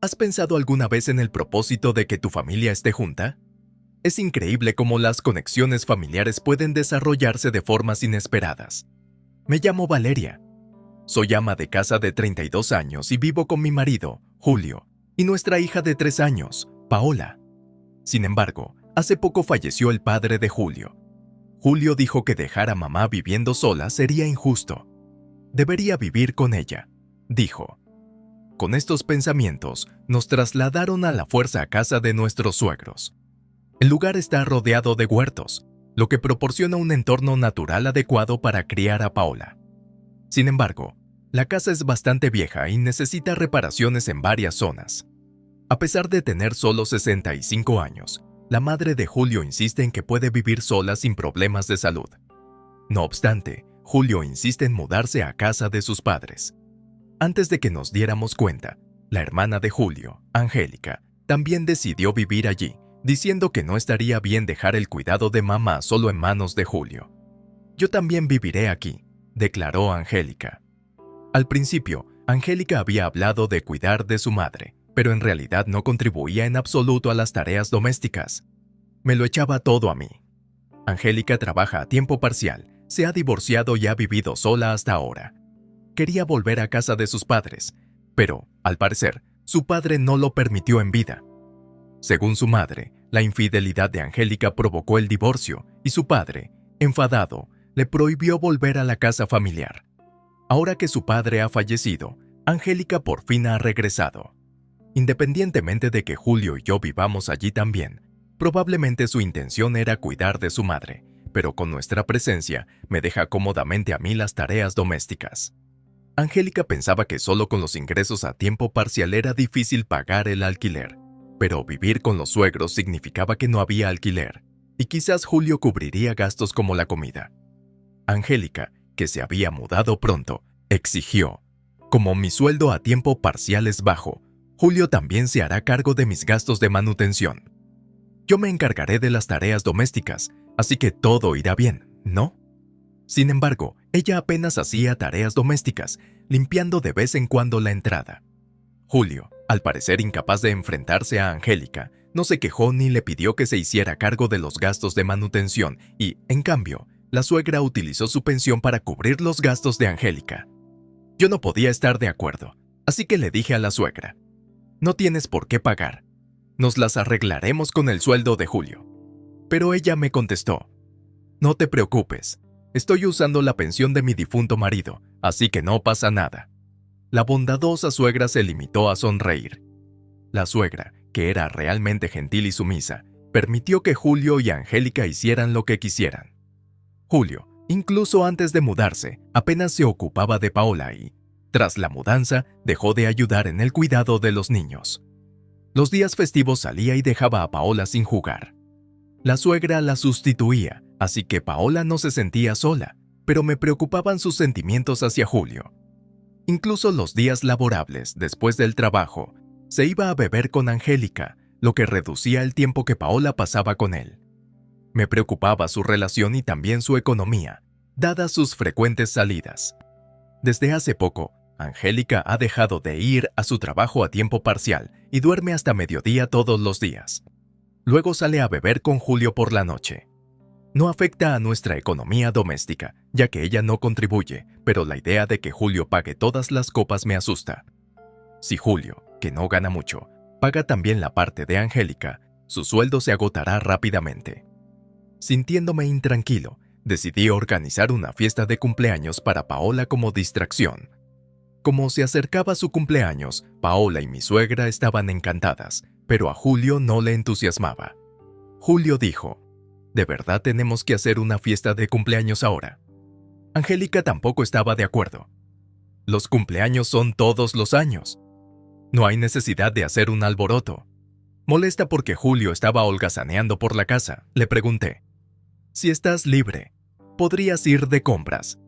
¿Has pensado alguna vez en el propósito de que tu familia esté junta? Es increíble cómo las conexiones familiares pueden desarrollarse de formas inesperadas. Me llamo Valeria. Soy ama de casa de 32 años y vivo con mi marido, Julio, y nuestra hija de 3 años, Paola. Sin embargo, hace poco falleció el padre de Julio. Julio dijo que dejar a mamá viviendo sola sería injusto. Debería vivir con ella, dijo. Con estos pensamientos, nos trasladaron a la fuerza a casa de nuestros suegros. El lugar está rodeado de huertos, lo que proporciona un entorno natural adecuado para criar a Paola. Sin embargo, la casa es bastante vieja y necesita reparaciones en varias zonas. A pesar de tener solo 65 años, la madre de Julio insiste en que puede vivir sola sin problemas de salud. No obstante, Julio insiste en mudarse a casa de sus padres. Antes de que nos diéramos cuenta, la hermana de Julio, Angélica, también decidió vivir allí, diciendo que no estaría bien dejar el cuidado de mamá solo en manos de Julio. Yo también viviré aquí, declaró Angélica. Al principio, Angélica había hablado de cuidar de su madre, pero en realidad no contribuía en absoluto a las tareas domésticas. Me lo echaba todo a mí. Angélica trabaja a tiempo parcial, se ha divorciado y ha vivido sola hasta ahora. Quería volver a casa de sus padres, pero, al parecer, su padre no lo permitió en vida. Según su madre, la infidelidad de Angélica provocó el divorcio y su padre, enfadado, le prohibió volver a la casa familiar. Ahora que su padre ha fallecido, Angélica por fin ha regresado. Independientemente de que Julio y yo vivamos allí también, probablemente su intención era cuidar de su madre, pero con nuestra presencia me deja cómodamente a mí las tareas domésticas. Angélica pensaba que solo con los ingresos a tiempo parcial era difícil pagar el alquiler, pero vivir con los suegros significaba que no había alquiler, y quizás Julio cubriría gastos como la comida. Angélica, que se había mudado pronto, exigió: como mi sueldo a tiempo parcial es bajo, Julio también se hará cargo de mis gastos de manutención. Yo me encargaré de las tareas domésticas, así que todo irá bien, ¿no? Sin embargo, ella apenas hacía tareas domésticas, limpiando de vez en cuando la entrada. Julio, al parecer incapaz de enfrentarse a Angélica, no se quejó ni le pidió que se hiciera cargo de los gastos de manutención y, en cambio, la suegra utilizó su pensión para cubrir los gastos de Angélica. Yo no podía estar de acuerdo, así que le dije a la suegra: no tienes por qué pagar. Nos las arreglaremos con el sueldo de Julio. Pero ella me contestó: no te preocupes, estoy usando la pensión de mi difunto marido, así que no pasa nada. La bondadosa suegra se limitó a sonreír. La suegra, que era realmente gentil y sumisa, permitió que Julio y Angélica hicieran lo que quisieran. Julio, incluso antes de mudarse, apenas se ocupaba de Paola y, tras la mudanza, dejó de ayudar en el cuidado de los niños. Los días festivos salía y dejaba a Paola sin jugar. La suegra la sustituía, así que Paola no se sentía sola, pero me preocupaban sus sentimientos hacia Julio. Incluso los días laborables, después del trabajo, se iba a beber con Angélica, lo que reducía el tiempo que Paola pasaba con él. Me preocupaba su relación y también su economía, dadas sus frecuentes salidas. Desde hace poco, Angélica ha dejado de ir a su trabajo a tiempo parcial y duerme hasta mediodía todos los días. Luego sale a beber con Julio por la noche. No afecta a nuestra economía doméstica, ya que ella no contribuye, pero la idea de que Julio pague todas las copas me asusta. Si Julio, que no gana mucho, paga también la parte de Angélica, su sueldo se agotará rápidamente. Sintiéndome intranquilo, decidí organizar una fiesta de cumpleaños para Paola como distracción. Como se acercaba su cumpleaños, Paola y mi suegra estaban encantadas, pero a Julio no le entusiasmaba. Julio dijo: ¿de verdad tenemos que hacer una fiesta de cumpleaños ahora? Angélica tampoco estaba de acuerdo. Los cumpleaños son todos los años. No hay necesidad de hacer un alboroto. Molesta porque Julio estaba holgazaneando por la casa, le pregunté: si estás libre, podrías ir de compras.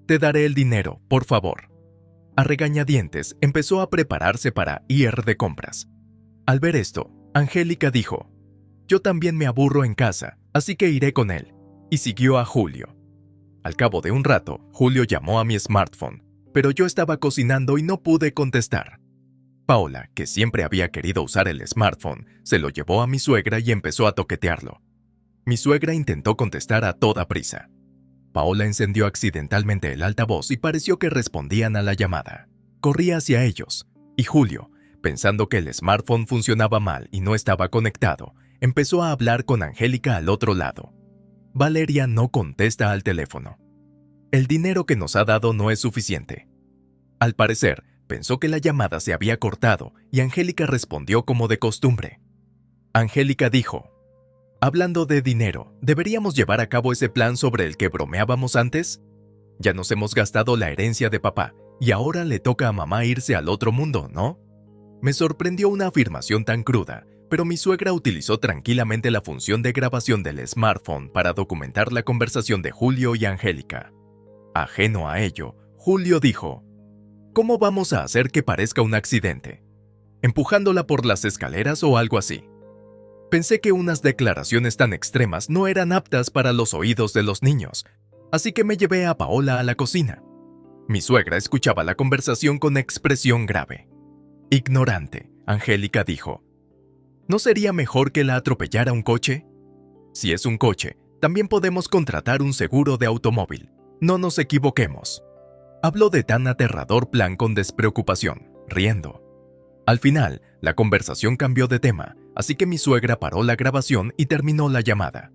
Te daré el dinero, por favor. A regañadientes empezó a prepararse para ir de compras. Al ver esto, Angélica dijo: yo también me aburro en casa, así que iré con él, y siguió a Julio. Al cabo de un rato, Julio llamó a mi smartphone, pero yo estaba cocinando y no pude contestar. Paola, que siempre había querido usar el smartphone, se lo llevó a mi suegra y empezó a toquetearlo. Mi suegra intentó contestar a toda prisa. Paola encendió accidentalmente el altavoz y pareció que respondían a la llamada. Corrí hacia ellos, y Julio, pensando que el smartphone funcionaba mal y no estaba conectado, empezó a hablar con Angélica al otro lado. Valeria no contesta al teléfono. El dinero que nos ha dado no es suficiente. Al parecer, pensó que la llamada se había cortado y Angélica respondió como de costumbre. Angélica dijo: hablando de dinero, ¿deberíamos llevar a cabo ese plan sobre el que bromeábamos antes? Ya nos hemos gastado la herencia de papá y ahora le toca a mamá irse al otro mundo, ¿no? Me sorprendió una afirmación tan cruda, pero mi suegra utilizó tranquilamente la función de grabación del smartphone para documentar la conversación de Julio y Angélica. Ajeno a ello, Julio dijo: ¿cómo vamos a hacer que parezca un accidente? ¿Empujándola por las escaleras o algo así? Pensé que unas declaraciones tan extremas no eran aptas para los oídos de los niños, así que me llevé a Paola a la cocina. Mi suegra escuchaba la conversación con expresión grave. Ignorante, Angélica dijo: ¿no sería mejor que la atropellara un coche? Si es un coche, también podemos contratar un seguro de automóvil. No nos equivoquemos. Habló de tan aterrador plan con despreocupación, riendo. Al final, la conversación cambió de tema, así que mi suegra paró la grabación y terminó la llamada.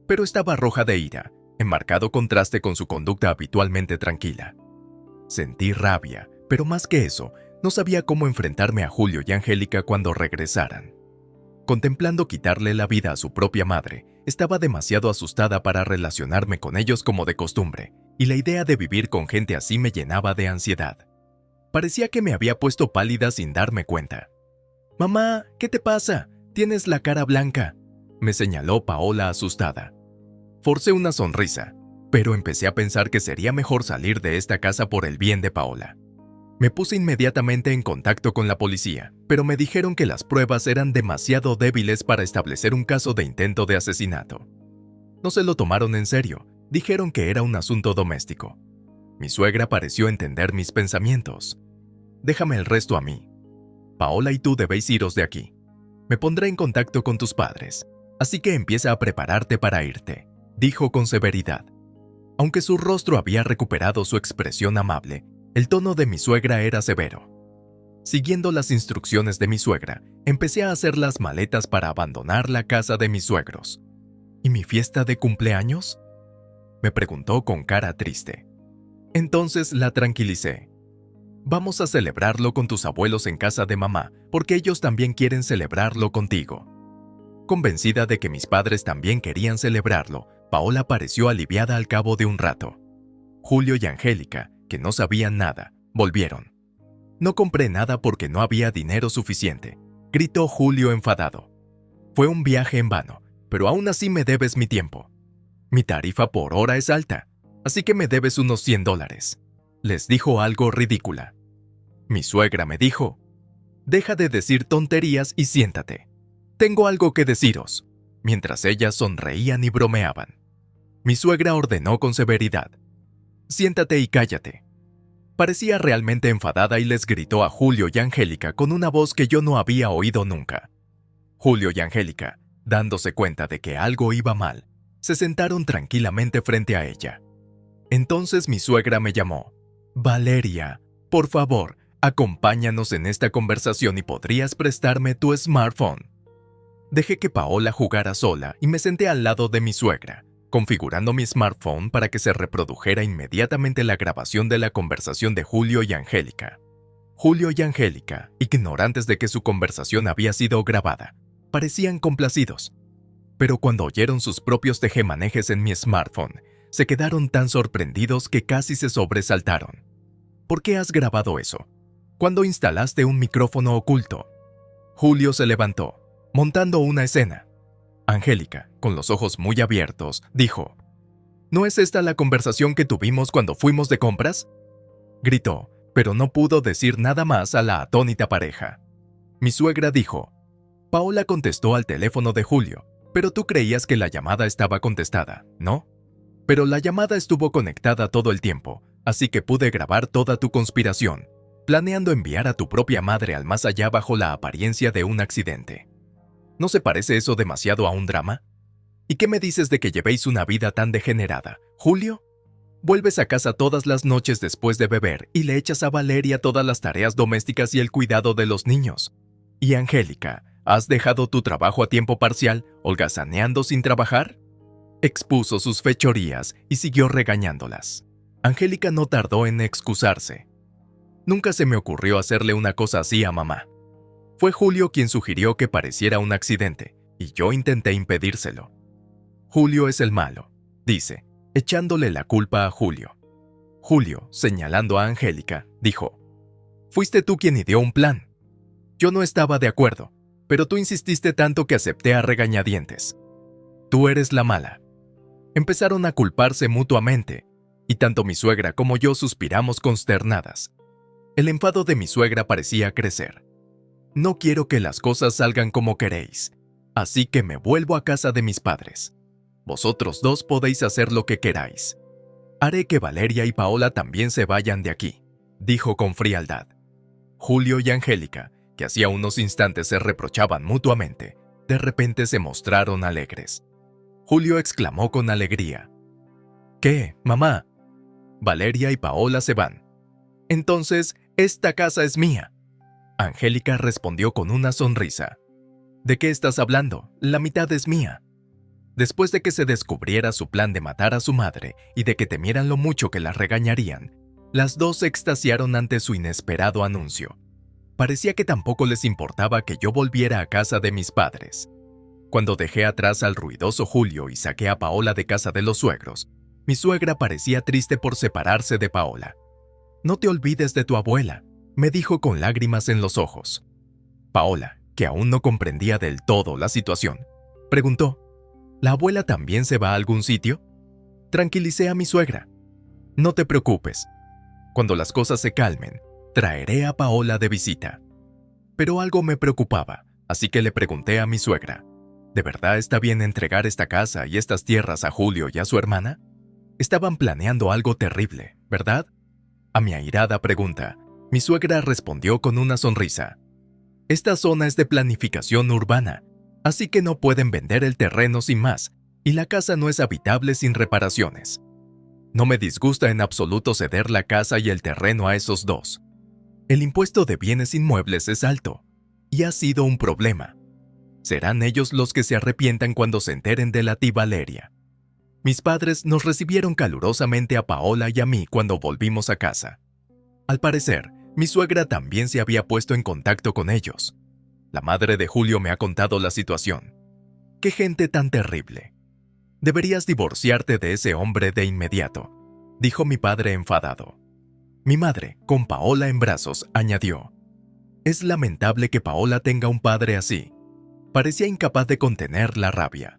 Pero estaba roja de ira, en marcado contraste con su conducta habitualmente tranquila. Sentí rabia, pero más que eso, no sabía cómo enfrentarme a Julio y Angélica cuando regresaran. Contemplando quitarle la vida a su propia madre, estaba demasiado asustada para relacionarme con ellos como de costumbre, y la idea de vivir con gente así me llenaba de ansiedad. Parecía que me había puesto pálida sin darme cuenta. «Mamá, ¿qué te pasa? Tienes la cara blanca», me señaló Paola asustada. Forcé una sonrisa, pero empecé a pensar que sería mejor salir de esta casa por el bien de Paola. Me puse inmediatamente en contacto con la policía, pero me dijeron que las pruebas eran demasiado débiles para establecer un caso de intento de asesinato. No se lo tomaron en serio, dijeron que era un asunto doméstico. Mi suegra pareció entender mis pensamientos. «Déjame el resto a mí. Paola y tú debéis iros de aquí. Me pondré en contacto con tus padres, así que empieza a prepararte para irte», dijo con severidad. Aunque su rostro había recuperado su expresión amable, el tono de mi suegra era severo. Siguiendo las instrucciones de mi suegra, empecé a hacer las maletas para abandonar la casa de mis suegros. ¿Y mi fiesta de cumpleaños?, me preguntó con cara triste. Entonces la tranquilicé. «Vamos a celebrarlo con tus abuelos en casa de mamá, porque ellos también quieren celebrarlo contigo». Convencida de que mis padres también querían celebrarlo, Paola pareció aliviada al cabo de un rato. Julio y Angélica, que no sabían nada, volvieron. «No compré nada porque no había dinero suficiente», gritó Julio enfadado. «Fue un viaje en vano, pero aún así me debes mi tiempo. Mi tarifa por hora es alta, así que me debes unos $100. Les dijo algo ridícula. Mi suegra me dijo: «Deja de decir tonterías y siéntate. Tengo algo que deciros», mientras ellas sonreían y bromeaban. Mi suegra ordenó con severidad: «Siéntate y cállate». Parecía realmente enfadada y les gritó a Julio y Angélica con una voz que yo no había oído nunca. Julio y Angélica, dándose cuenta de que algo iba mal, se sentaron tranquilamente frente a ella. Entonces mi suegra me llamó: «Valeria, por favor, acompáñanos en esta conversación y podrías prestarme tu smartphone». Dejé que Paola jugara sola y me senté al lado de mi suegra, configurando mi smartphone para que se reprodujera inmediatamente la grabación de la conversación de Julio y Angélica. Julio y Angélica, ignorantes de que su conversación había sido grabada, parecían complacidos. Pero cuando oyeron sus propios tejemanejes en mi smartphone, se quedaron tan sorprendidos que casi se sobresaltaron. «¿Por qué has grabado eso? ¿Cuándo instalaste un micrófono oculto?». Julio se levantó, montando una escena. Angélica, con los ojos muy abiertos, dijo: «¿No es esta la conversación que tuvimos cuando fuimos de compras?». Gritó, pero no pudo decir nada más a la atónita pareja. Mi suegra dijo: «Paola contestó al teléfono de Julio, pero tú creías que la llamada estaba contestada, ¿no? Pero la llamada estuvo conectada todo el tiempo, así que pude grabar toda tu conspiración. planeando enviar a tu propia madre al más allá bajo la apariencia de un accidente. ¿No se parece eso demasiado a un drama? ¿Y qué me dices de que llevéis una vida tan degenerada, Julio? Vuelves a casa todas las noches después de beber y le echas a Valeria todas las tareas domésticas y el cuidado de los niños. Y Angélica, ¿has dejado tu trabajo a tiempo parcial, holgazaneando sin trabajar? Expuso sus fechorías y siguió regañándolas. Angélica no tardó en excusarse. Nunca se me ocurrió hacerle una cosa así a mamá. Fue Julio quien sugirió que pareciera un accidente, y yo intenté impedírselo. Julio es el malo, dice, echándole la culpa a Julio. Julio, señalando a Angélica, dijo: «Fuiste tú quien ideó un plan. Yo no estaba de acuerdo, pero tú insististe tanto que acepté a regañadientes. Tú eres la mala». Empezaron a culparse mutuamente, y tanto mi suegra como yo suspiramos consternadas. El enfado de mi suegra parecía crecer. «No quiero que las cosas salgan como queréis, así que me vuelvo a casa de mis padres. Vosotros dos podéis hacer lo que queráis. Haré que Valeria y Paola también se vayan de aquí», dijo con frialdad. Julio y Angélica, que hacía unos instantes se reprochaban mutuamente, de repente se mostraron alegres. Julio exclamó con alegría: «¿Qué, mamá? Valeria y Paola se van. Entonces, esta casa es mía». Angélica respondió con una sonrisa: «¿De qué estás hablando? La mitad es mía». Después de que se descubriera su plan de matar a su madre y de que temieran lo mucho que las regañarían, las dos se extasiaron ante su inesperado anuncio. Parecía que tampoco les importaba que yo volviera a casa de mis padres. Cuando dejé atrás al ruidoso Julio y saqué a Paola de casa de los suegros, mi suegra parecía triste por separarse de Paola. «No te olvides de tu abuela», me dijo con lágrimas en los ojos. Paola, que aún no comprendía del todo la situación, preguntó: «¿La abuela también se va a algún sitio?». Tranquilicé a mi suegra: «No te preocupes. Cuando las cosas se calmen, traeré a Paola de visita». Pero algo me preocupaba, así que le pregunté a mi suegra: ¿de verdad está bien entregar esta casa y estas tierras a Julio y a su hermana? Estaban planeando algo terrible, ¿verdad? A mi airada pregunta, mi suegra respondió con una sonrisa: «Esta zona es de planificación urbana, así que no pueden vender el terreno sin más, y la casa no es habitable sin reparaciones. No me disgusta en absoluto ceder la casa y el terreno a esos dos. El impuesto de bienes inmuebles es alto, y ha sido un problema. Serán ellos los que se arrepientan cuando se enteren de la tía Valeria». Mis padres nos recibieron calurosamente a Paola y a mí cuando volvimos a casa. Al parecer, mi suegra también se había puesto en contacto con ellos. La madre de Julio me ha contado la situación. «Qué gente tan terrible. Deberías divorciarte de ese hombre de inmediato», dijo mi padre enfadado. Mi madre, con Paola en brazos, añadió: «Es lamentable que Paola tenga un padre así». Parecía incapaz de contener la rabia.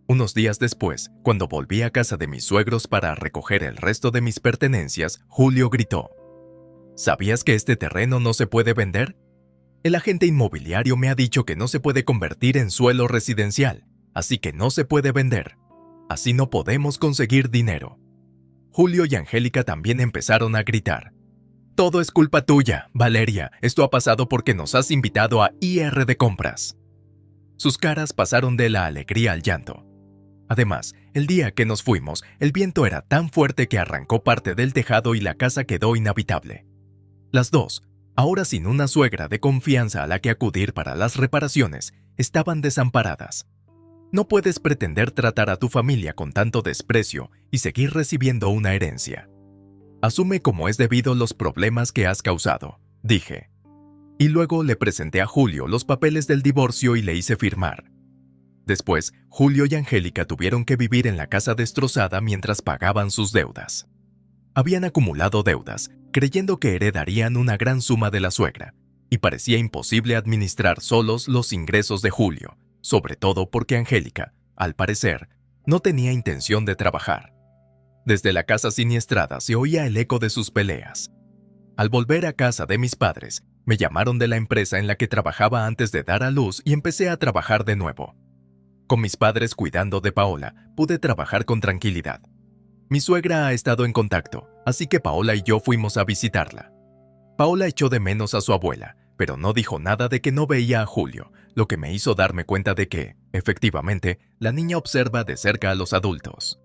Unos días después, cuando volví a casa de mis suegros para recoger el resto de mis pertenencias, Julio gritó: «¿Sabías que este terreno no se puede vender? El agente inmobiliario me ha dicho que no se puede convertir en suelo residencial, así que no se puede vender. Así no podemos conseguir dinero». Julio y Angélica también empezaron a gritar: «Todo es culpa tuya, Valeria. Esto ha pasado porque nos has invitado a IR de compras». Sus caras pasaron de la alegría al llanto. Además, el día que nos fuimos, el viento era tan fuerte que arrancó parte del tejado y la casa quedó inhabitable. Las dos, ahora sin una suegra de confianza a la que acudir para las reparaciones, estaban desamparadas. No puedes pretender tratar a tu familia con tanto desprecio y seguir recibiendo una herencia. Asume como es debido los problemas que has causado, dije. Y luego le presenté a Julio los papeles del divorcio y le hice firmar. Después, Julio y Angélica tuvieron que vivir en la casa destrozada mientras pagaban sus deudas. Habían acumulado deudas, creyendo que heredarían una gran suma de la suegra, y parecía imposible administrar solos los ingresos de Julio, sobre todo porque Angélica, al parecer, no tenía intención de trabajar. Desde la casa siniestrada se oía el eco de sus peleas. Al volver a casa de mis padres, me llamaron de la empresa en la que trabajaba antes de dar a luz y empecé a trabajar de nuevo. Con mis padres cuidando de Paola, pude trabajar con tranquilidad. Mi suegra ha estado en contacto, así que Paola y yo fuimos a visitarla. Paola echó de menos a su abuela, pero no dijo nada de que no veía a Julio, lo que me hizo darme cuenta de que, efectivamente, la niña observa de cerca a los adultos.